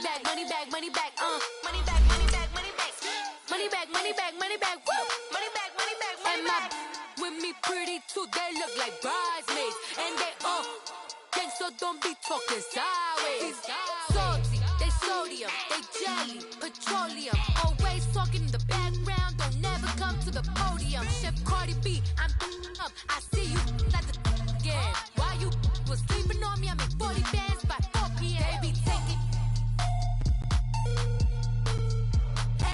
back, money back, money back, money back, money back, money back, money back, money back, money back, woo, money back, money back, money back. With me pretty too, they look like bridesmaids, and they gang, so don't be talking sideways. Salty, they sodium, they jelly, petroleum, always talking in the background, don't never come to the podium. Chef Cardi B, I'm up, I see you at the again. Why you was sleeping on me? I make 40 bands by 4 p.m. They be taking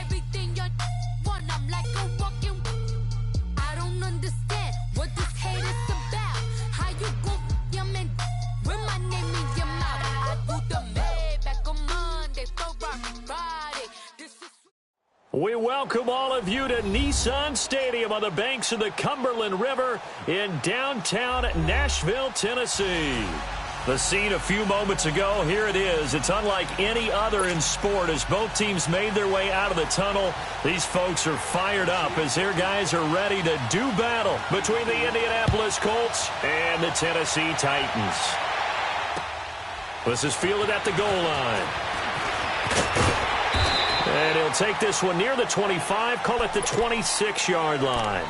everything you want. I'm like a walking. I don't understand what this hate is about. How you gon' your man with my name in your mouth? I do the Maybach on Monday, Ferrari Friday. This is. We welcome all of you to Nissan Stadium on the banks of the Cumberland River in downtown Nashville, Tennessee. The scene a few moments ago, here it is. It's unlike any other in sport as both teams made their way out of the tunnel. These folks are fired up as their guys are ready to do battle between the Indianapolis Colts and the Tennessee Titans. This is fielded at the goal line. And he'll take this one near the 25, call it the 26-yard line.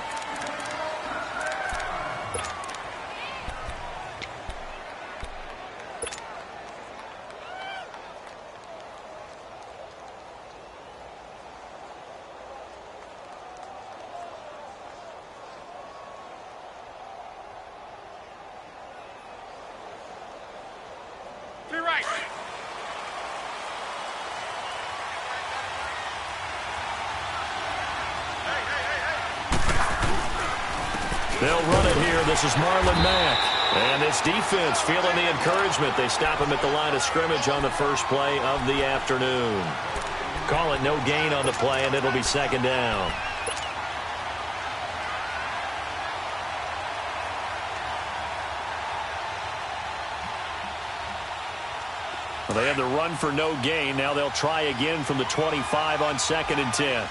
They'll run it here. This is Marlon Mack. And this defense feeling the encouragement. They stop him at the line of scrimmage on the first play of the afternoon. Call it no gain on the play, and it'll be second down. Well, they had the run for no gain. Now they'll try again from the 25 on 2nd and 10.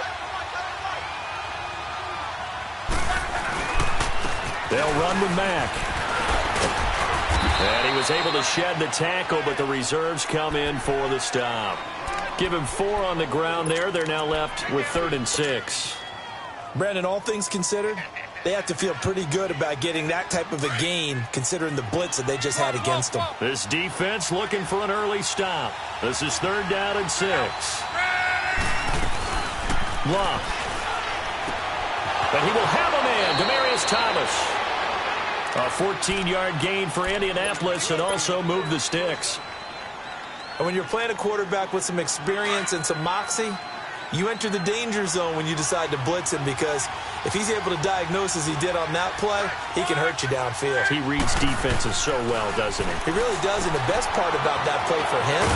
They'll run with Mack. And he was able to shed the tackle, but the reserves come in for the stop. Give him 4 on the ground there. They're now left with 3rd and 6. Brandon, all things considered, they have to feel pretty good about getting that type of a gain considering the blitz that they just had against them. This defense looking for an early stop. This is 3rd down and 6. Bluff. But he will have a man, Demaryius Thomas. A 14-yard gain for Indianapolis and also move the sticks. And when you're playing a quarterback with some experience and some moxie, you enter the danger zone when you decide to blitz him, because if he's able to diagnose as he did on that play, he can hurt you downfield. He reads defenses so well, doesn't he? He really does, and the best part about that play for him,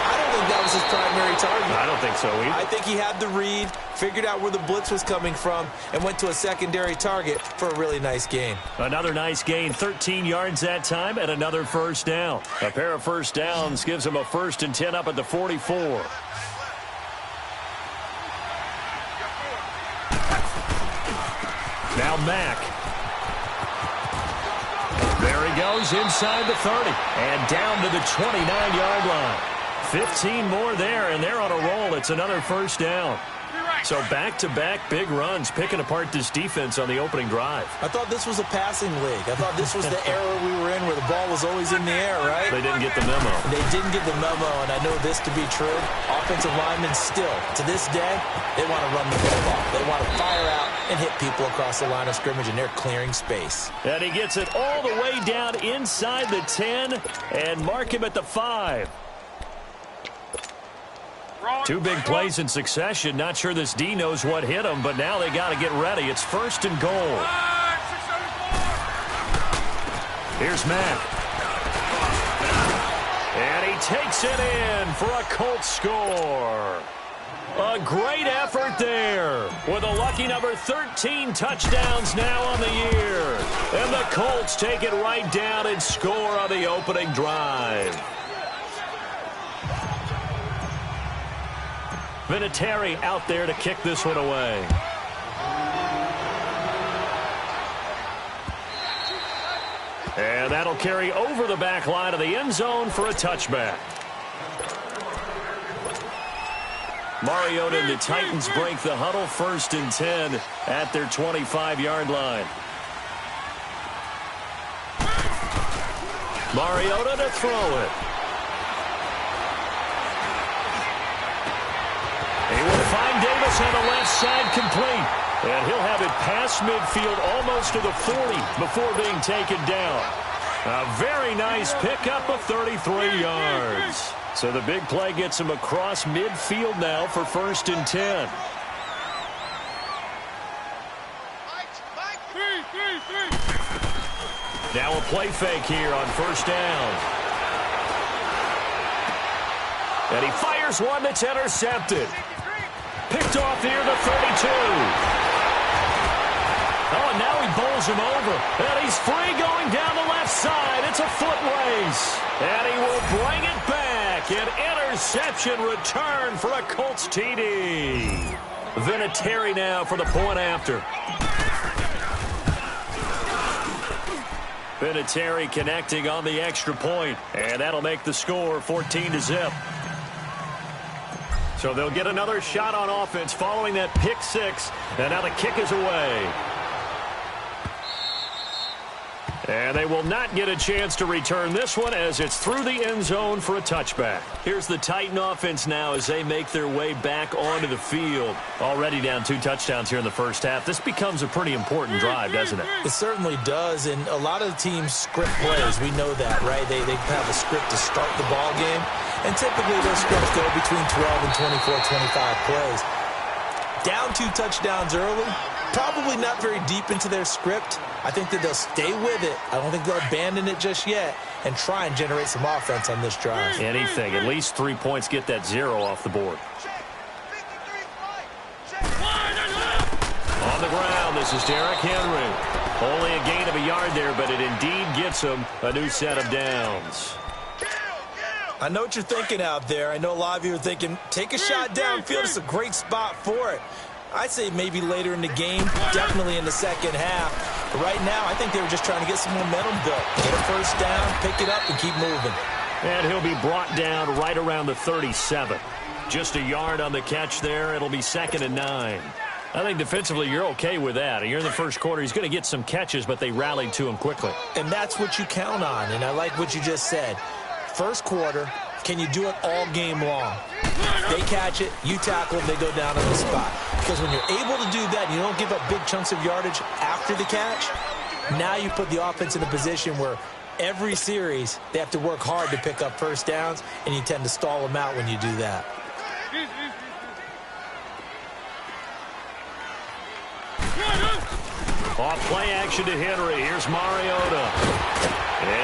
I don't think that was his primary target. I don't think so either. I think he had the read, figured out where the blitz was coming from, and went to a secondary target for a really nice gain. Another nice gain, 13 yards that time, and another first down. A pair of first downs gives him a 1st and 10 up at the 44. Now Mack. There he goes inside the 30 and down to the 29-yard line. 15 more there, and they're on a roll. It's another first down. So back-to-back big runs, picking apart this defense on the opening drive. I thought this was a passing league. I thought this was the era we were in where the ball was always in the air, right? They didn't get the memo. They didn't get the memo, and I know this to be true. Offensive linemen still, to this day, they want to run the football. They want to fire out and hit people across the line of scrimmage, and they're clearing space. And he gets it all the way down inside the 10 and mark him at the 5. 2 big plays in succession. Not sure this D knows what hit him, but now they got to get ready. It's 1st and goal. Here's Mack. And he takes it in for a Colts score. A great effort there with a lucky number 13 touchdowns now on the year. And the Colts take it right down and score on the opening drive. Vinatieri out there to kick this one away. And that'll carry over the back line of the end zone for a touchback. Mariota and the Titans break the huddle, 1st and 10 at their 25-yard line. Mariota to throw it. He will find Davis on the left side, complete. And he'll have it past midfield almost to the 40 before being taken down. A very nice pickup of 33 yards. So the big play gets him across midfield now for 1st and 10. Now a play fake here on 1st down. And he fires one that's intercepted. Picked off near the 32. Oh, and now he bowls him over. And he's free going down the left side. It's a foot race. And he will bring it back. An interception return for a Colts TD. Vinatieri now for the point after. Vinatieri connecting on the extra point. And that'll make the score 14-0. So they'll get another shot on offense following that pick six. And now the kick is away. And they will not get a chance to return this one as it's through the end zone for a touchback. Here's the Titan offense now as they make their way back onto the field. Already down 2 touchdowns here in the first half. This becomes a pretty important drive, doesn't it? It certainly does, and a lot of the teams script plays. We know that, right? They have a script to start the ball game, and typically those scripts go between 12 and 24, 25 plays. Down 2 touchdowns early, probably not very deep into their script. I think that they'll stay with it. I don't think they'll abandon it just yet and try and generate some offense on this drive. Anything. At least 3 points, get that 0 off the board. On the ground, this is Derrick Henry. Only a gain of a yard there, but it indeed gets him a new set of downs. I know what you're thinking out there. I know a lot of you are thinking, take a shot downfield. It's a great spot for it. I'd say maybe later in the game, definitely in the second half. But right now, I think they were just trying to get some momentum built. Get a first down, pick it up, and keep moving. And he'll be brought down right around the 37. Just a yard on the catch there. It'll be 2nd and 9. I think defensively you're okay with that. You're in the first quarter. He's going to get some catches, but they rallied to him quickly. And that's what you count on, and I like what you just said. First quarter, can you do it all game long? They catch it, you tackle them, they go down on the spot. Because when you're able to do that, you don't give up big chunks of yardage after the catch, now you put the offense in a position where every series they have to work hard to pick up first downs, and you tend to stall them out when you do that. Off play action to Henry. Here's Mariota.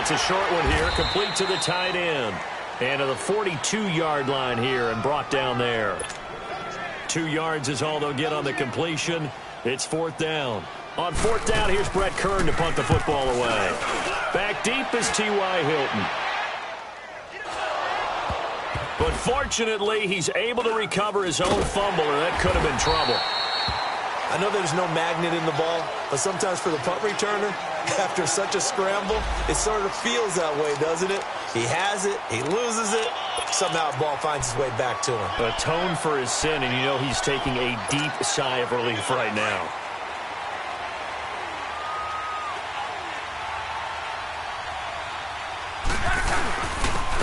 It's a short one here, complete to the tight end. And to the 42-yard line here and brought down there. 2 yards is all they'll get on the completion. It's 4th down. On 4th down, here's Brett Kern to punt the football away. Back deep is T.Y. Hilton. But fortunately, he's able to recover his own fumble, or that could have been trouble. I know there's no magnet in the ball, but sometimes for the punt returner, after such a scramble, it sort of feels that way, doesn't it? He has it, he loses it, somehow the ball finds its way back to him. Atone for his sin, and you know he's taking a deep sigh of relief right now.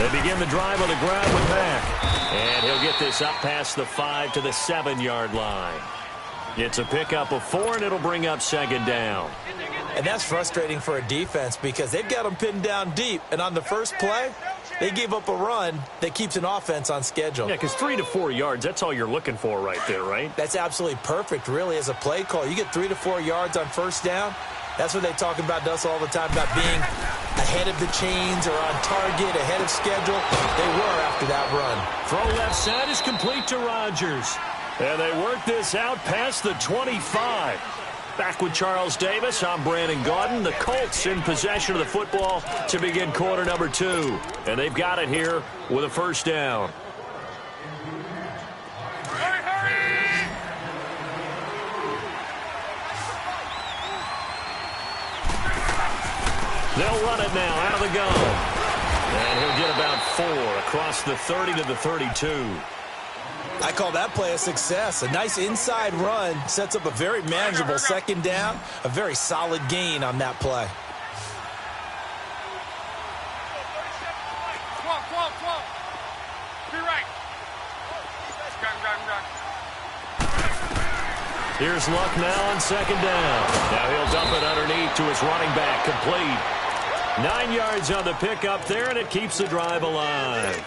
They begin the drive on the ground with Mack. And he'll get this up past the 5 to the 7-yard line. It's a pickup of 4, and it'll bring up 2nd down. And that's frustrating for a defense because they've got them pinned down deep. And on the first play, they gave up a run that keeps an offense on schedule. Yeah, because 3 to 4 yards, that's all you're looking for right there, right? That's absolutely perfect, really, as a play call. You get 3 to 4 yards on first down. That's what they talk about us all the time, about being ahead of the chains or on target, ahead of schedule. They were after that run. Throw left side is complete to Rodgers. And they work this out past the 25. Back with Charles Davis, I'm Brandon Gaudin. The Colts in possession of the football to begin quarter number 2. And they've got it here with a first down. They'll run it now out of the gun. And he'll get about 4 across the 30 to the 32. I call that play a success. A nice inside run sets up a very manageable second down, a very solid gain on that play. Here's Luck now on second down. Now he'll dump it underneath to his running back, complete. 9 yards on the pickup there, and it keeps the drive alive.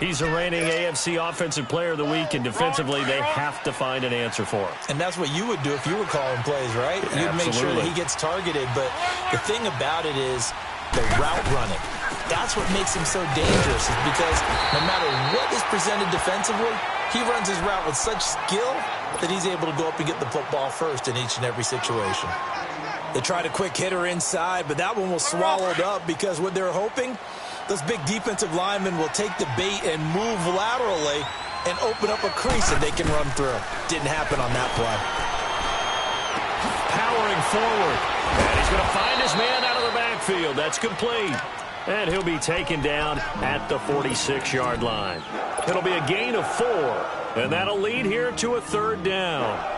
He's the reigning AFC Offensive Player of the Week, and defensively they have to find an answer for him. And that's what you would do if you were calling plays, right? You'd make sure that he gets targeted. But the thing about it is the route running. That's what makes him so dangerous, is because no matter what is presented defensively, he runs his route with such skill that he's able to go up and get the football first in each and every situation. They tried a quick hitter inside, but that one was swallowed up because what they're hoping, those big defensive linemen will take the bait and move laterally and open up a crease that they can run through. Didn't happen on that play. Powering forward. And he's going to find his man out of the backfield. That's complete. And he'll be taken down at the 46-yard line. It'll be a gain of 4. And that'll lead here to a third down.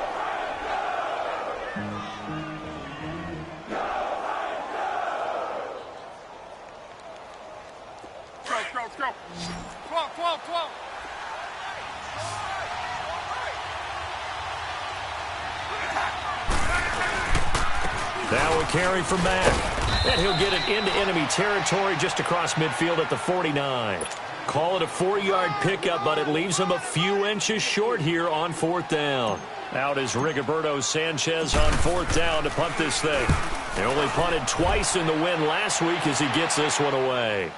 Go. Come on. Now a carry for Mack. And he'll get it into enemy territory just across midfield at the 49. Call it a 4-yard pickup, but it leaves him a few inches short here on fourth down. Out is Rigoberto Sanchez on fourth down to punt this thing. They only punted twice in the win last week as he gets this one away.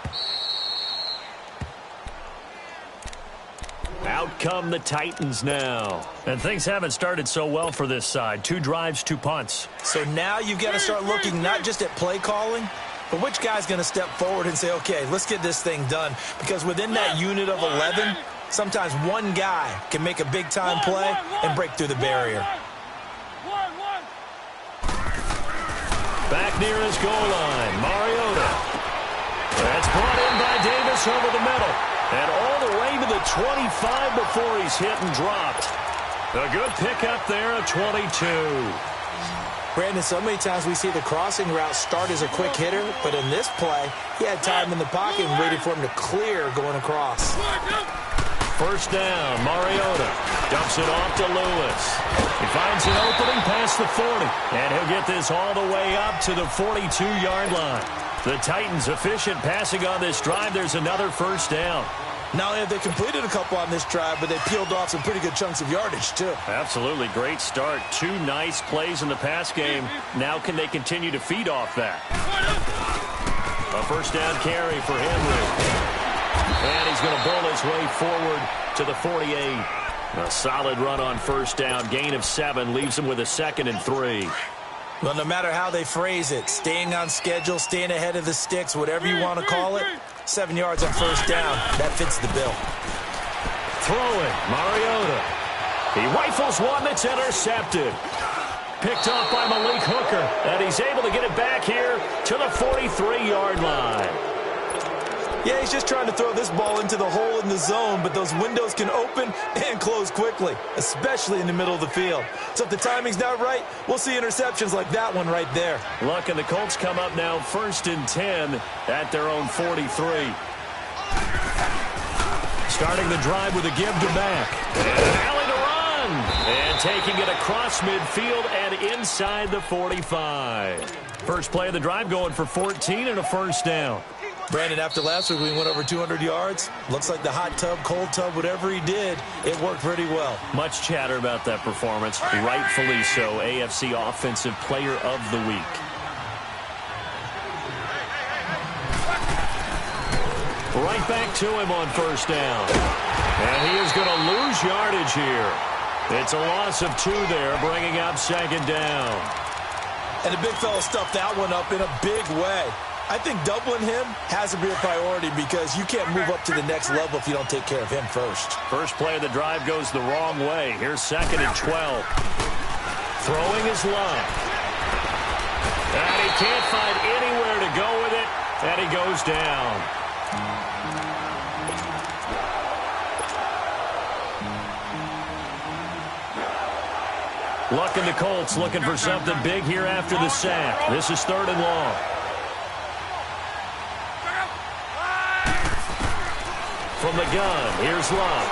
Out come the Titans now. And things haven't started so well for this side. 2 drives, 2 punts. So now you've got to start looking not just at play calling, but which guy's going to step forward and say, okay, let's get this thing done. Because within that unit of 11, sometimes one guy can make a big-time play and break through the barrier. Back near his goal line, Mariota. That's brought in by Davis over the middle. And all the way to the 25 before he's hit and dropped. A good pickup there at 22. Brandon, so many times we see the crossing route start as a quick hitter, but in this play, he had time in the pocket and waited for him to clear going across. First down, Mariota dumps it off to Lewis. He finds an opening past the 40, and he'll get this all the way up to the 42-yard line. The Titans efficient passing on this drive. There's another first down. Not only have they completed a couple on this drive, but they peeled off some pretty good chunks of yardage, too. Absolutely. Great start. 2 nice plays in the pass game. Now can they continue to feed off that? A first down carry for Henry. And he's going to bull his way forward to the 48. A solid run on first down. Gain of 7 leaves him with a 2nd and 3. Well, no matter how they phrase it, staying on schedule, staying ahead of the sticks, whatever you want to call it, 7 yards on first down, that fits the bill. Throwing, Mariota. He rifles one that's intercepted. Picked off by Malik Hooker, and he's able to get it back here to the 43-yard line. Yeah, he's just trying to throw this ball into the hole in the zone, but those windows can open and close quickly, especially in the middle of the field. So if the timing's not right, we'll see interceptions like that one right there. Luck and the Colts come up now 1st and 10 at their own 43. Starting the drive with a give to Mack. And an alley to run. And taking it across midfield and inside the 45. First play of the drive going for 14 and a first down. Brandon, after last week, we went over 200 yards. Looks like the hot tub, cold tub, whatever he did, it worked pretty well. Much chatter about that performance. Rightfully so. AFC Offensive Player of the Week. Right back to him on first down. And he is going to lose yardage here. It's a loss of 2 there, bringing up 2nd down. And the big fella stuffed that one up in a big way. I think doubling him has to be a priority because you can't move up to the next level if you don't take care of him first. First play of the drive goes the wrong way. Here's 2nd and 12. Throwing his line. And he can't find anywhere to go with it, and he goes down. Luck in the Colts looking for something big here after the sack. This is 3rd and long. From the gun, here's Luck.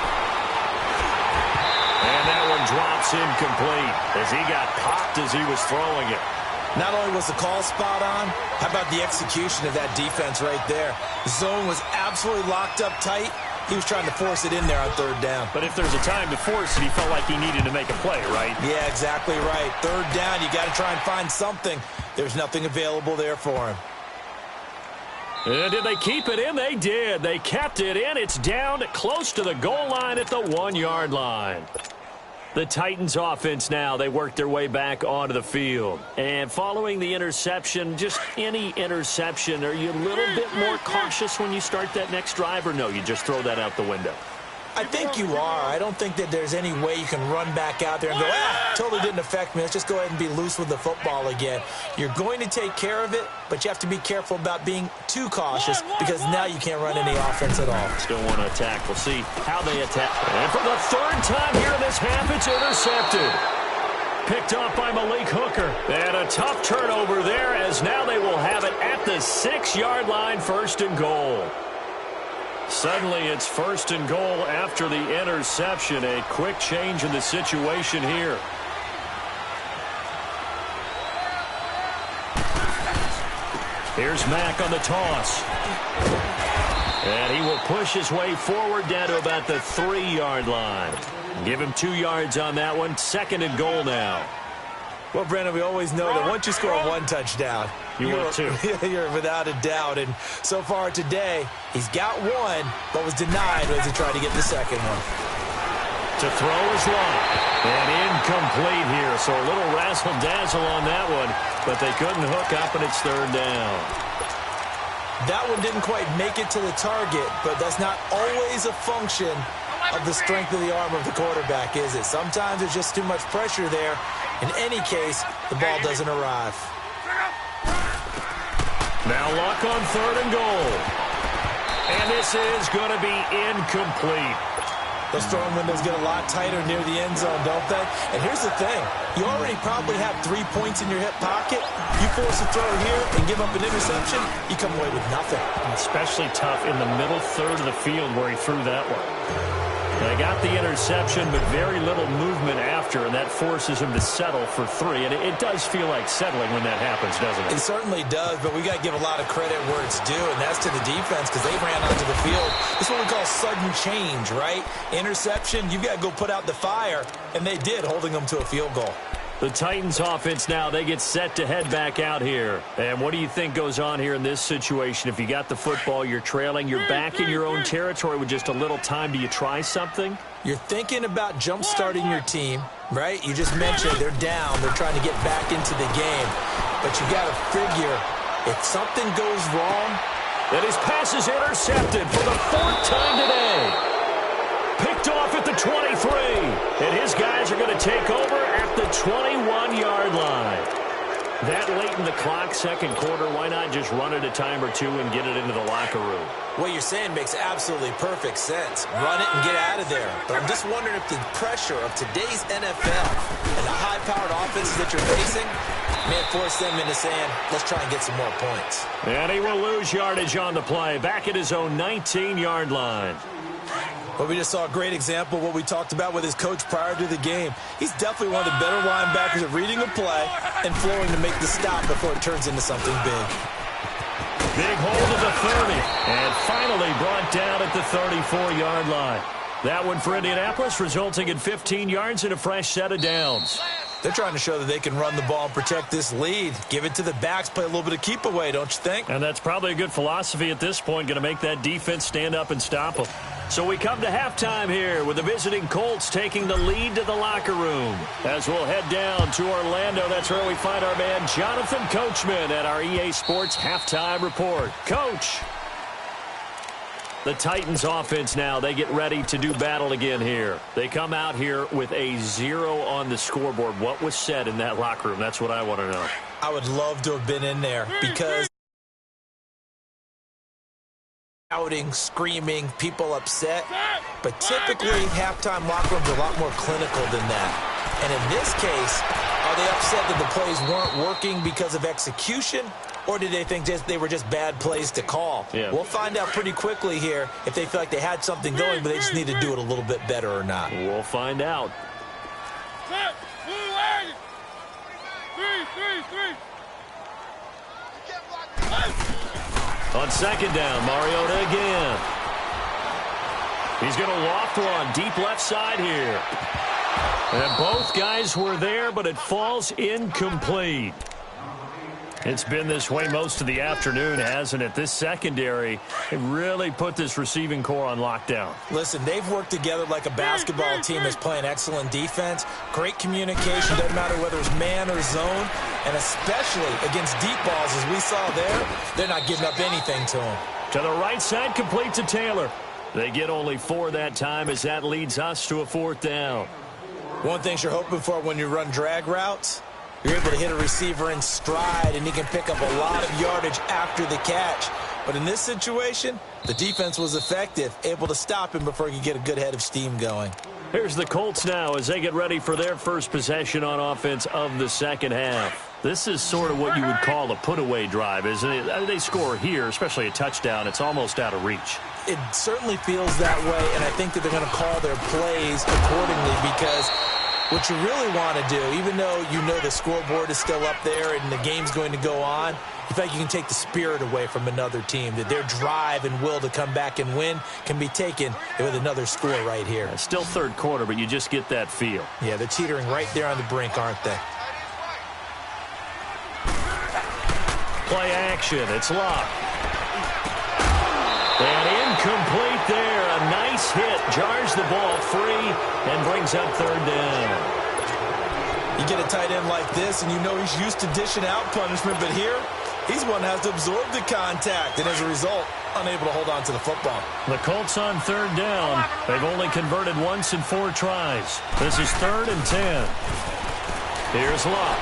And that one drops incomplete as he got popped as he was throwing it. Not only was the call spot on, how about the execution of that defense right there? The zone was absolutely locked up tight. He was trying to force it in there on 3rd down. But if there's a time to force it, he felt like he needed to make a play, right? Yeah, exactly right. 3rd down, you got to try and find something. There's nothing available there for him. And did they keep it in? They did. They kept it in. It's down close to the goal line at the 1-yard line. The Titans offense now, they work their way back onto the field. And following the interception, just any interception, are you a little bit more cautious when you start that next drive, or no, you just throw that out the window? I think you are. I don't think that there's any way you can run back out there and go, totally didn't affect me. Let's just go ahead and be loose with the football again. You're going to take care of it, but you have to be careful about being too cautious because now you can't run any offense at all. Still want to attack. We'll see how they attack. And for the 3rd time here in this half, it's intercepted. Picked off by Malik Hooker. And a tough turnover there as now they will have it at the 6-yard line, 1st and goal. Suddenly, it's 1st and goal after the interception. A quick change in the situation here. Here's Mack on the toss. And he will push his way forward down to about the 3-yard line. Give him 2 yards on that one. 2nd and goal now. Well, Brandon, we always know that once you score 1 touchdown, you're 2. You're without a doubt. And so far today, he's got 1, but was denied as he tried to get the 2nd one. To throw is Luck. And incomplete here. So a little razzle-dazzle on that one, but they couldn't hook up, and it's 3rd down. That one didn't quite make it to the target, but that's not always a function of the strength of the arm of the quarterback, is it? Sometimes there's just too much pressure there. In any case, the ball doesn't arrive. Now Luck on 3rd and goal. And this is going to be incomplete. Those throwing windows get a lot tighter near the end zone, don't they? And here's the thing. You already probably have 3 points in your hip pocket. You force a throw here and give up an interception, you come away with nothing. Especially tough in the middle third of the field where he threw that one. They got the interception, but very little movement after, and that forces him to settle for 3. And it does feel like settling when that happens, doesn't it? It certainly does, but we got to give a lot of credit where it's due, and that's to the defense because they ran onto the field. This is what we call sudden change, right? Interception, you got to go put out the fire, and they did, holding them to a field goal. The Titans offense now, they get set to head back out here. And what do you think goes on here in this situation? If you got the football, you're trailing, you're back in your own territory with just a little time. Do you try something? You're thinking about jump-starting your team, right? You just mentioned they're down. They're trying to get back into the game. But you got to figure if something goes wrong. And his pass is intercepted for the 4th time today. Picked off at the 23. And his guys are going to take over at the 21-yard line. That late in the clock, 2nd quarter, why not just run it a time or 2 and get it into the locker room? What you're saying makes absolutely perfect sense. Run it and get out of there. But I'm just wondering if the pressure of today's NFL and the high-powered offenses that you're facing may force them into saying, let's try and get some more points. And he will lose yardage on the play, back at his own 19-yard line. Well, we just saw a great example of what we talked about with his coach prior to the game. He's definitely one of the better linebackers at reading a play and flowing to make the stop before it turns into something big. Big hold of the 30, and finally brought down at the 34-yard line. That one for Indianapolis, resulting in 15 yards and a fresh set of downs. They're trying to show that they can run the ball and protect this lead. Give it to the backs, play a little bit of keep away, don't you think? And that's probably a good philosophy at this point, going to make that defense stand up and stop them. So we come to halftime here with the visiting Colts taking the lead to the locker room. As we'll head down to Orlando, that's where we find our man Jonathan Coachman at our EA Sports Halftime Report. Coach! The Titans offense now, they get ready to do battle again here. They come out here with a 0 on the scoreboard. What was said in that locker room? That's what I want to know. I would love to have been in there because shouting, screaming, people upset. But typically, halftime locker rooms are a lot more clinical than that. And in this case, are they upset that the plays weren't working because of execution, or did they think they were just bad plays to call? Yeah. We'll find out pretty quickly here if they feel like they had something going, but they just need to do it a little bit better or not. We'll find out. On second down, Mariota again. He's going to loft one deep left side here. And both guys were there, but it falls incomplete. It's been this way most of the afternoon, hasn't it? This secondary, it really put this receiving core on lockdown. Listen, they've worked together like a basketball team that's playing excellent defense. Great communication, doesn't matter whether it's man or zone. And especially against deep balls, as we saw there, they're not giving up anything to them. To the right side, complete to Taylor. They get only 4 that time as that leads us to a 4th down. One thing you're hoping for when you run drag routes, you're able to hit a receiver in stride, and he can pick up a lot of yardage after the catch. But in this situation, the defense was effective, able to stop him before he could get a good head of steam going. Here's the Colts now as they get ready for their first possession on offense of the second half. This is sort of what you would call a put-away drive, isn't it? They score here, especially a touchdown. It's almost out of reach. It certainly feels that way, and I think that they're going to call their plays accordingly, because what you really want to do, even though you know the scoreboard is still up there and the game's going to go on, you think you can take the spirit away from another team, that their drive and will to come back and win can be taken with another score right here. It's still third quarter, but you just get that feel. Yeah, they're teetering right there on the brink, aren't they? Play action. It's locked. And incomplete there. A nice hit. Jars the ball free and brings up 3rd down. You get a tight end like this, and you know he's used to dishing out punishment, but here, he's one that has to absorb the contact, and as a result, unable to hold on to the football. The Colts on 3rd down. They've only converted once in 4 tries. This is 3rd and 10. Here's Locke.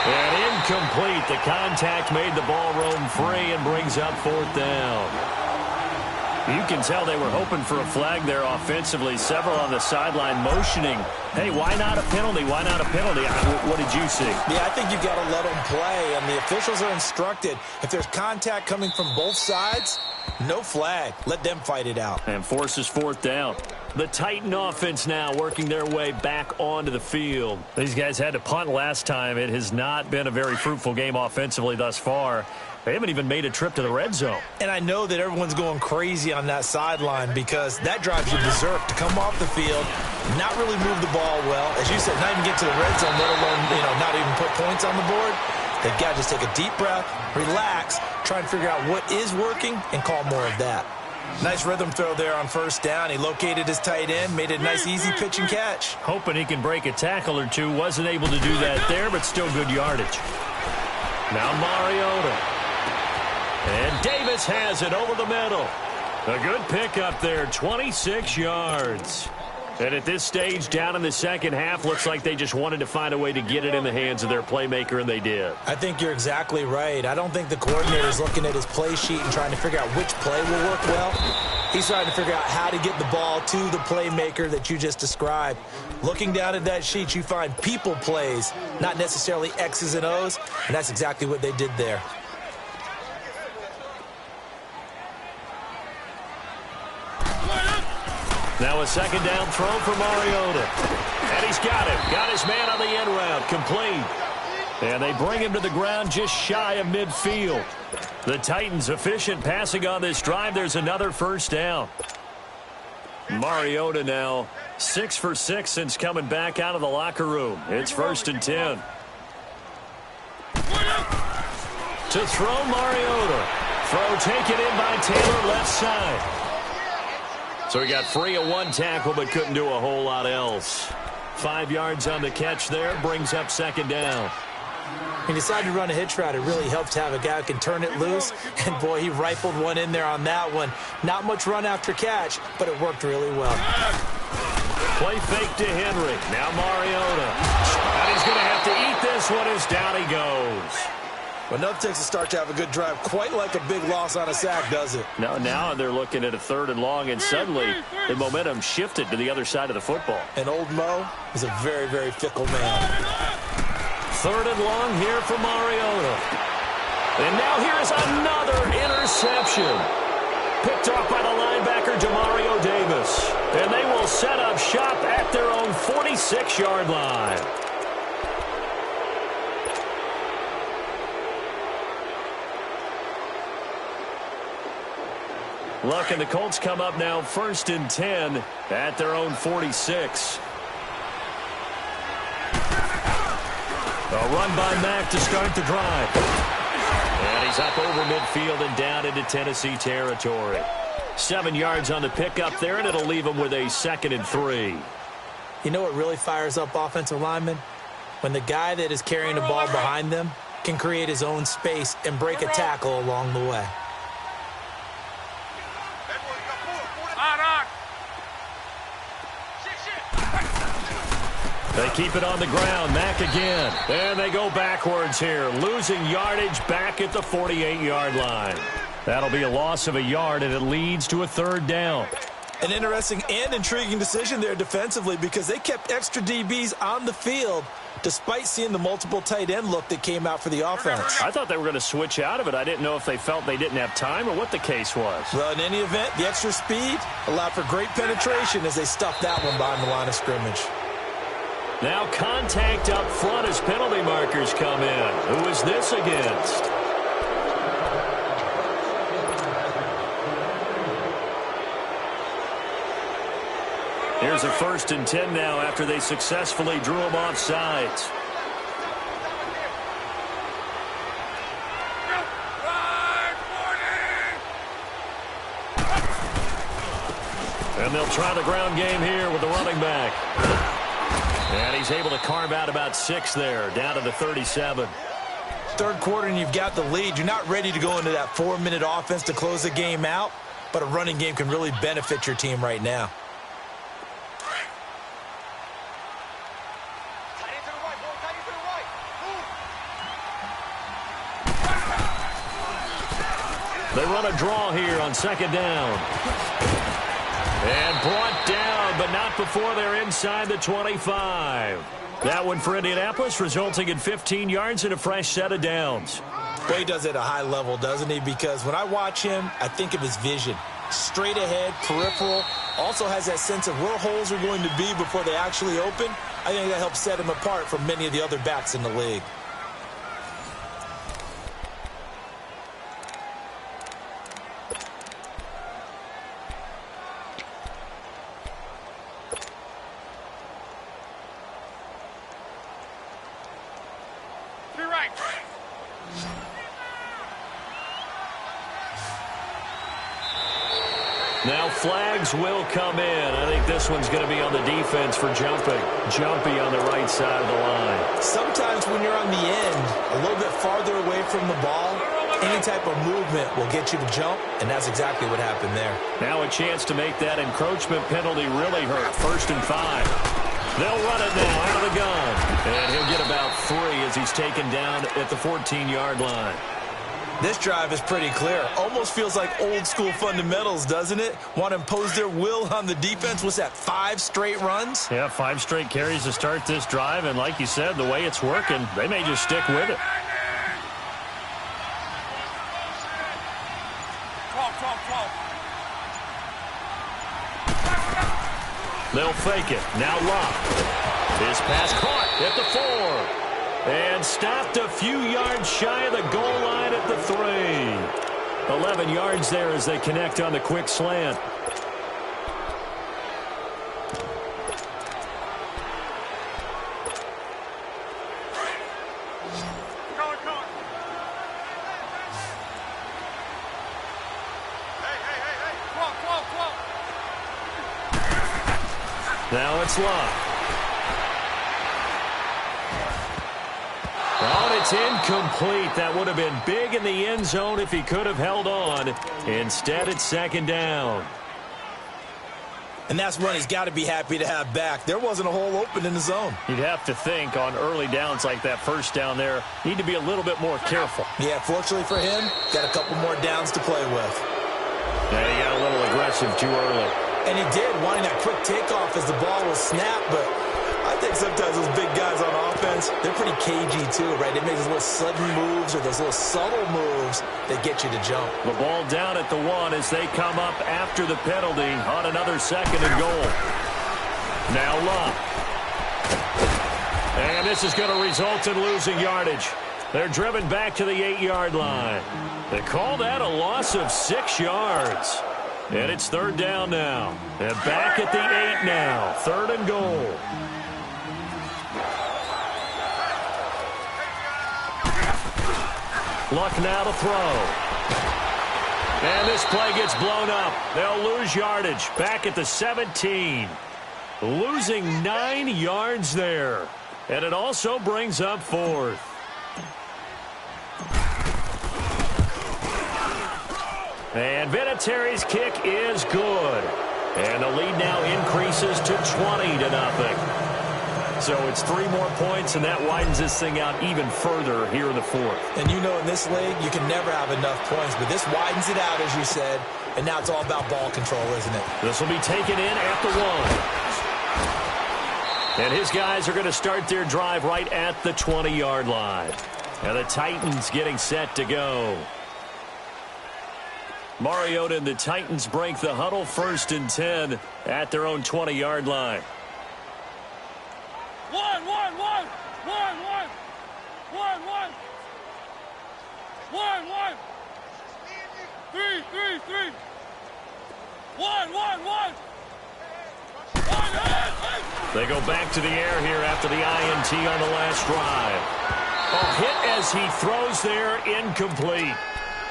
And incomplete. The contact made the ball roam free and brings up 4th down. You can tell they were hoping for a flag there offensively. Several on the sideline motioning. Hey, why not a penalty? Why not a penalty? What did you see? Yeah, I think you've got to let them play, and the officials are instructed. If there's contact coming from both sides, no flag. Let them fight it out. And forces 4th down. The Titan offense now working their way back onto the field. These guys had to punt last time. It has not been a very fruitful game offensively thus far. They haven't even made a trip to the red zone. And I know that everyone's going crazy on that sideline because that drives you berserk to come off the field, not really move the ball well. As you said, not even get to the red zone, let alone, not even put points on the board. They've got to just take a deep breath, relax, try and figure out what is working and call more of that. Nice rhythm throw there on 1st down. He located his tight end, made it a nice, easy pitch and catch. Hoping he can break a tackle or two. Wasn't able to do that there, but still good yardage. Now Mariota. And Davis has it over the middle. A good pickup there, 26 yards. And at this stage, down in the second half, looks like they just wanted to find a way to get it in the hands of their playmaker, and they did. I think you're exactly right. I don't think the coordinator is looking at his play sheet and trying to figure out which play will work well. He's trying to figure out how to get the ball to the playmaker that you just described. Looking down at that sheet, you find people plays, not necessarily X's and O's, and that's exactly what they did there. Now a second down throw for Mariota. And he's got it. Got his man on the end route. Complete. And they bring him to the ground just shy of midfield. The Titans efficient passing on this drive. There's another 1st down. Mariota now 6 for 6 since coming back out of the locker room. It's 1st and 10. To throw Mariota. Throw taken in by Taylor left side. So he got free of 1 tackle but couldn't do a whole lot else. 5 yards on the catch there, brings up 2nd down. He decided to run a hitch route. It really helped to have a guy who can turn it loose. And, boy, he rifled one in there on that one. Not much run after catch, but it worked really well. Play fake to Henry. Now Mariota. And he's going to have to eat this one as down he goes. Well, enough takes a start to have a good drive, quite like a big loss on a sack, does it? Now they're looking at a 3rd and long, and suddenly the momentum shifted to the other side of the football. And old Mo is a very, very fickle man. 3rd and long here for Mariota. And now here's another interception. Picked off by the linebacker, Demario Davis. And they will set up shop at their own 46-yard line. Luck and the Colts come up now 1st and 10 at their own 46. A run by Mack to start the drive. And he's up over midfield and down into Tennessee territory. 7 yards on the pickup there, and it'll leave him with a 2nd and 3. You know what really fires up offensive linemen? When the guy that is carrying the ball behind them can create his own space and break a tackle along the way. They keep it on the ground. Mack again. And they go backwards here. Losing yardage back at the 48-yard line. That'll be a loss of a yard, and it leads to a 3rd down. An interesting and intriguing decision there defensively because they kept extra DBs on the field despite seeing the multiple tight end look that came out for the offense. I thought they were going to switch out of it. I didn't know if they felt they didn't have time or what the case was. Well, in any event, the extra speed allowed for great penetration as they stuffed that one behind the line of scrimmage. Now contact up front as penalty markers come in. Who is this against? Here's a 1st and 10 now after they successfully drew him off sides. And they'll try the ground game here with the running back. And he's able to carve out about 6 there, down to the 37. 3rd quarter and you've got the lead. You're not ready to go into that 4-minute offense to close the game out, but a running game can really benefit your team right now. They run a draw here on 2nd down. And brought down, but not before they're inside the 25. That one for Indianapolis, resulting in 15 yards and a fresh set of downs. Well, he does it at a high level, doesn't he? Because when I watch him, I think of his vision. Straight ahead, peripheral, also has that sense of where holes are going to be before they actually open. I think that helps set him apart from many of the other backs in the league. Now flags will come in. I think this one's going to be on the defense for jumping. Jumpy on the right side of the line. Sometimes when you're on the end, a little bit farther away from the ball, any type of movement will get you to jump, and that's exactly what happened there. Now a chance to make that encroachment penalty really hurt. 1st and 5. They'll run it now out of the gun. And he'll get about 3 as he's taken down at the 14-yard line. This drive is pretty clear. Almost feels like old school fundamentals, doesn't it? Want to impose their will on the defense. What's that, 5 straight runs? Yeah, 5 straight carries to start this drive. And like you said, the way it's working, they may just stick with it. 12. They'll fake it. Now Locke. His pass caught at the 4. And stopped a few yards shy of the goal line at the 3. 11 yards there as they connect on the quick slant. Now it's Locke. Oh, it's incomplete. That would have been big in the end zone if he could have held on. Instead, it's 2nd down. And that's one he's got to be happy to have back. There wasn't a hole open in the zone. You'd have to think on early downs like that first down there, need to be a little bit more careful. Yeah, fortunately for him, got a couple more downs to play with. Yeah, he got a little aggressive too early. And he did, wanting that quick takeoff as the ball was snapped, but I think sometimes those big guys on offense, they're pretty cagey too, right? They make those little sudden moves or those little subtle moves that get you to jump. The ball down at the 1 as they come up after the penalty on another 2nd and goal. Now Love. And this is going to result in losing yardage. They're driven back to the 8-yard line. They call that a loss of 6 yards. And it's 3rd down now. And back at the 8 now. 3rd and goal. Luck now to throw. And this play gets blown up. They'll lose yardage. Back at the 17. Losing 9 yards there. And it also brings up 4th. And Vinatieri's kick is good. And the lead now increases to 20-0. So it's 3 more points, and that widens this thing out even further here in the 4th. And you know in this league, you can never have enough points, but this widens it out, as you said, and now it's all about ball control, isn't it? This will be taken in at the 1. And his guys are going to start their drive right at the 20-yard line. And the Titans getting set to go. Mariota and the Titans break the huddle, 1st and 10 at their own 20-yard line. 1, 1, 1, 1, 1, 1, 1, 1, 3, 3, 3, 1, 1, 1. They go back to the air here after the INT on the last drive. A hit as he throws there, incomplete.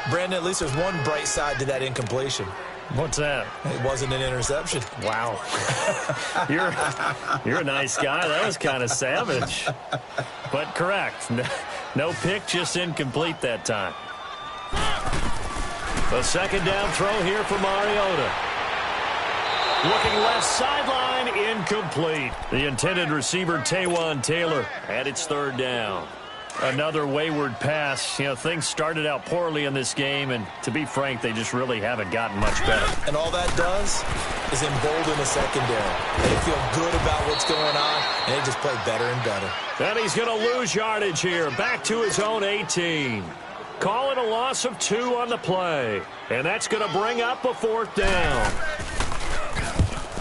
Brandon, at least there's one bright side to that incompletion. What's that? It wasn't an interception. Wow. You're a nice guy. That was kind of savage. But correct. No pick, just incomplete that time. A 2nd down throw here for Mariota. Looking left sideline, incomplete. The intended receiver, Taywan Taylor, and it's 3rd down. Another wayward pass. You know, things started out poorly in this game, and to be frank, they just really haven't gotten much better. And all that does is embolden the secondary. They feel good about what's going on, and they just play better and better. And he's going to lose yardage here, back to his own 18. Call it a loss of 2 on the play. And that's going to bring up a 4th down.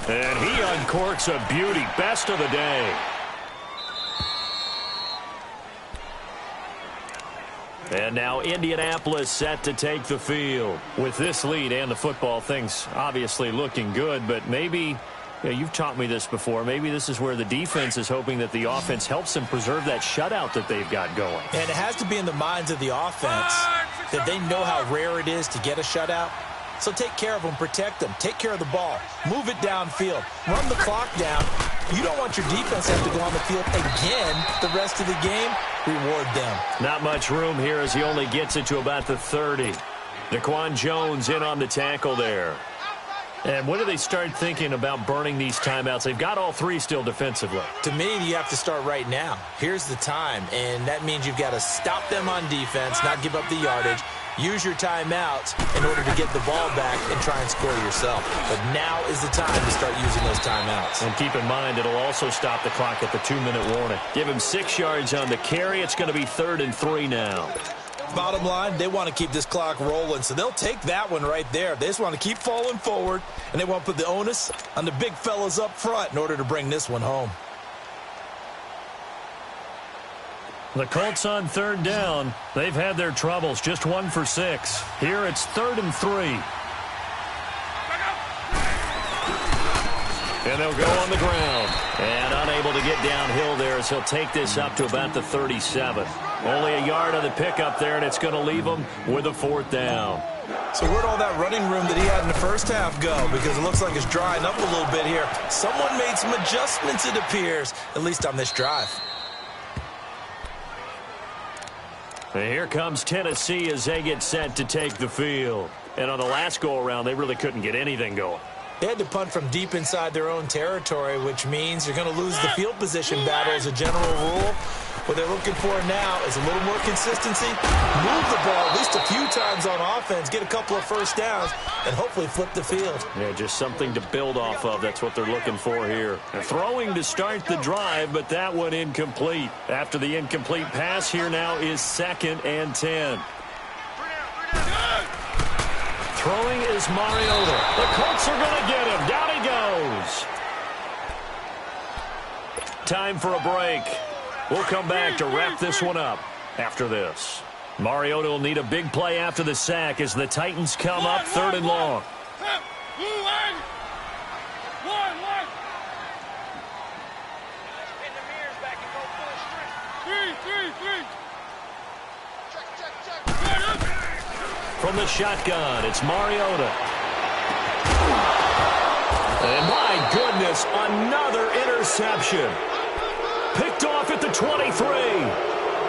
And he uncorks a beauty, best of the day. And now Indianapolis set to take the field. With this lead and the football, things obviously looking good, but maybe, you've taught me this before, maybe this is where the defense is hoping that the offense helps them preserve that shutout that they've got going. And it has to be in the minds of the offense that they know how rare it is to get a shutout. So take care of them, protect them, take care of the ball, move it downfield, run the clock down. You don't want your defense to have to go on the field again the rest of the game. Reward them. Not much room here as he only gets it to about the 30. Daquan Jones in on the tackle there. And when do they start thinking about burning these timeouts? They've got all 3 still defensively. To me, you have to start right now. Here's the time, and that means you've got to stop them on defense, not give up the yardage. Use your timeouts in order to get the ball back and try and score yourself. But now is the time to start using those timeouts. And keep in mind, it'll also stop the clock at the 2-minute warning. Give him 6 yards on the carry. It's going to be 3rd and 3 now. Bottom line, they want to keep this clock rolling, so they'll take that one right there. They just want to keep falling forward, and they want to put the onus on the big fellas up front in order to bring this one home. The Colts on 3rd down. They've had their troubles, just 1 for 6. Here it's 3rd and 3. And they'll go on the ground. And unable to get downhill there as he'll take this up to about the 37. Only a yard on the pickup there, and it's going to leave him with a 4th down. So where'd all that running room that he had in the first half go? Because it looks like it's drying up a little bit here. Someone made some adjustments, it appears, at least on this drive. And here comes Tennessee as they get set to take the field. And on the last go-around, they really couldn't get anything going. They had to punt from deep inside their own territory, which means you're going to lose the field position battle as a general rule. What they're looking for now is a little more consistency, move the ball at least a few times on offense, get a couple of first downs, and hopefully flip the field. Yeah, just something to build off of. That's what they're looking for here. They're throwing to start the drive, but that one incomplete. After the incomplete pass, here now is 2nd and 10. Throwing is Mariota. The Colts are going to get him. Down he goes. Time for a break. We'll come back to wrap this one up after this. Mariota will need a big play after the sack as the Titans come up 3rd and long. From the shotgun, it's Mariota. And my goodness, another interception. Picked off at the 23.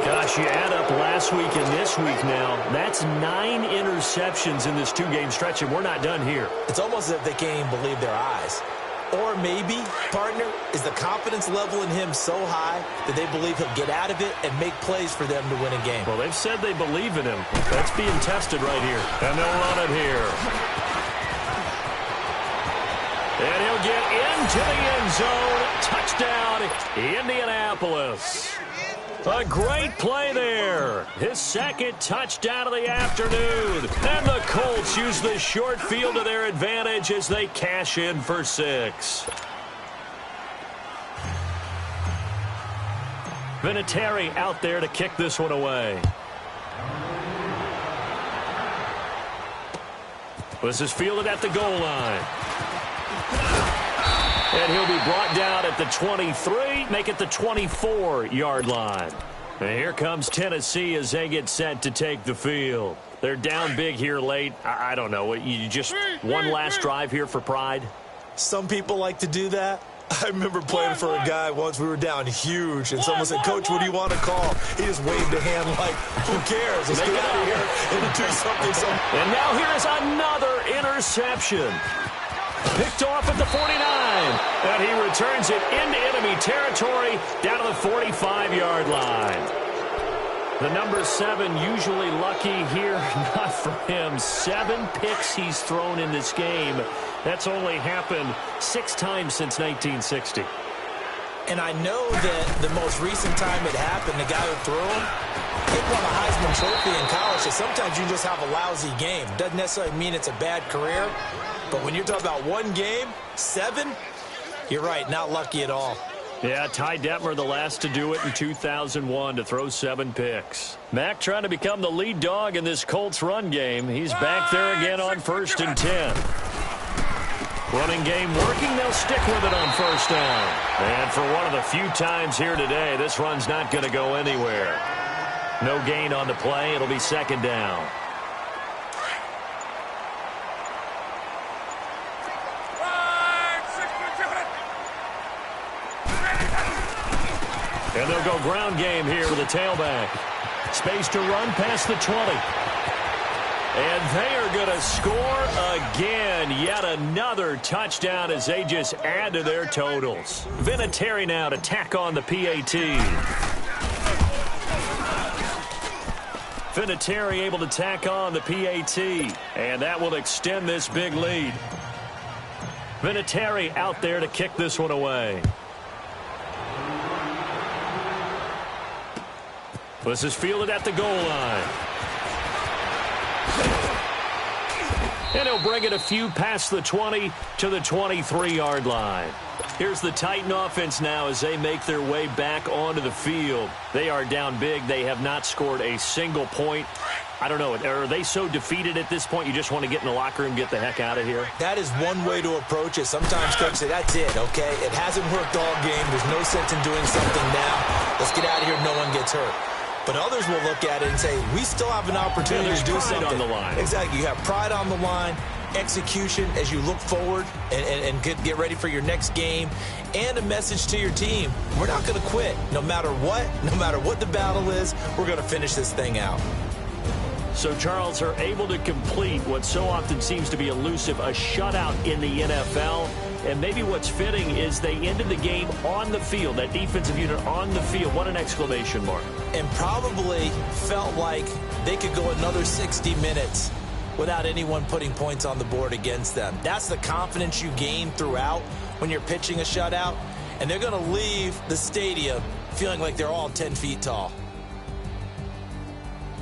Gosh, you add up last week and this week now. That's 9 interceptions in this 2-game stretch, and we're not done here. It's almost as if they can't even believe their eyes. Or maybe, partner, is the confidence level in him so high that they believe he'll get out of it and make plays for them to win a game. Well, they've said they believe in him. That's being tested right here. And they'll run it here. And he'll get into the end zone. Touchdown, Indianapolis. A great play there. His 2nd touchdown of the afternoon. And the Colts use the short field to their advantage as they cash in for 6. Vinatieri out there to kick this one away. This is fielded at the goal line. And he'll be brought down at the 23, make it the 24-yard line. And here comes Tennessee as they get set to take the field. They're down big here late. I don't know. You just one last drive here for pride? Some people like to do that. I remember playing for a guy once. We were down huge, and someone said, "Coach, what do you want to call?" He just waved a hand like, "Who cares? Let's get out of here and do something." And now here is another interception. Picked off at the 49, and he returns it into enemy territory down to the 45-yard line. The number 7 usually lucky here, not for him. 7 picks he's thrown in this game. That's only happened 6 times since 1960. And I know that the most recent time it happened, the guy who threw him, he won a Heisman Trophy in college. So sometimes you just have a lousy game. Doesn't necessarily mean it's a bad career. But when you're talking about one game, 7, you're right, not lucky at all. Yeah, Ty Detmer, the last to do it in 2001, to throw 7 picks. Mack trying to become the lead dog in this Colts run game. He's back there again on 1st and 10. Running game working, they'll stick with it on 1st down. And for one of the few times here today, this run's not going to go anywhere. No gain on the play. It'll be 2nd down. And they'll go ground game here with a tailback. Space to run past the 20. And they are going to score again. Yet another touchdown as they just add to their totals. Vinatieri now to tack on the PAT. Vinatieri able to tack on the PAT. And that will extend this big lead. Vinatieri out there to kick this one away. This is fielded at the goal line. And he'll bring it a few past the 20 to the 23-yard line. Here's the Titan offense now as they make their way back onto the field. They are down big. They have not scored a single point. I don't know. Are they so defeated at this point you just want to get in the locker room and get the heck out of here? That is one way to approach it. Sometimes coaches say, that's it, okay? It hasn't worked all game. There's no sense in doing something now. Let's get out of here. No one gets hurt. But others will look at it and say, we still have an opportunity to do something. On the line. Exactly. You have pride on the line, execution as you look forward and get ready for your next game, and a message to your team. We're not going to quit. No matter what the battle is, we're going to finish this thing out. So, Charles, are able to complete what so often seems to be elusive, a shutout in the NFL. And maybe what's fitting is they ended the game on the field, that defensive unit on the field. What an exclamation mark. And probably felt like they could go another 60 minutes without anyone putting points on the board against them. That's the confidence you gain throughout when you're pitching a shutout. And they're going to leave the stadium feeling like they're all 10 feet tall.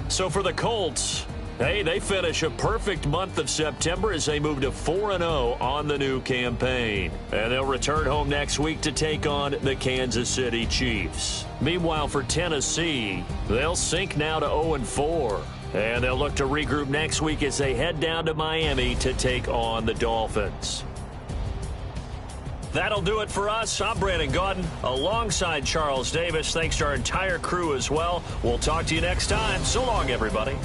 So for the Colts, hey, they finish a perfect month of September as they move to 4-0 on the new campaign. And they'll return home next week to take on the Kansas City Chiefs. Meanwhile, for Tennessee, they'll sink now to 0-4. And they'll look to regroup next week as they head down to Miami to take on the Dolphins. That'll do it for us. I'm Brandon Gaudin alongside Charles Davis. Thanks to our entire crew as well. We'll talk to you next time. So long, everybody.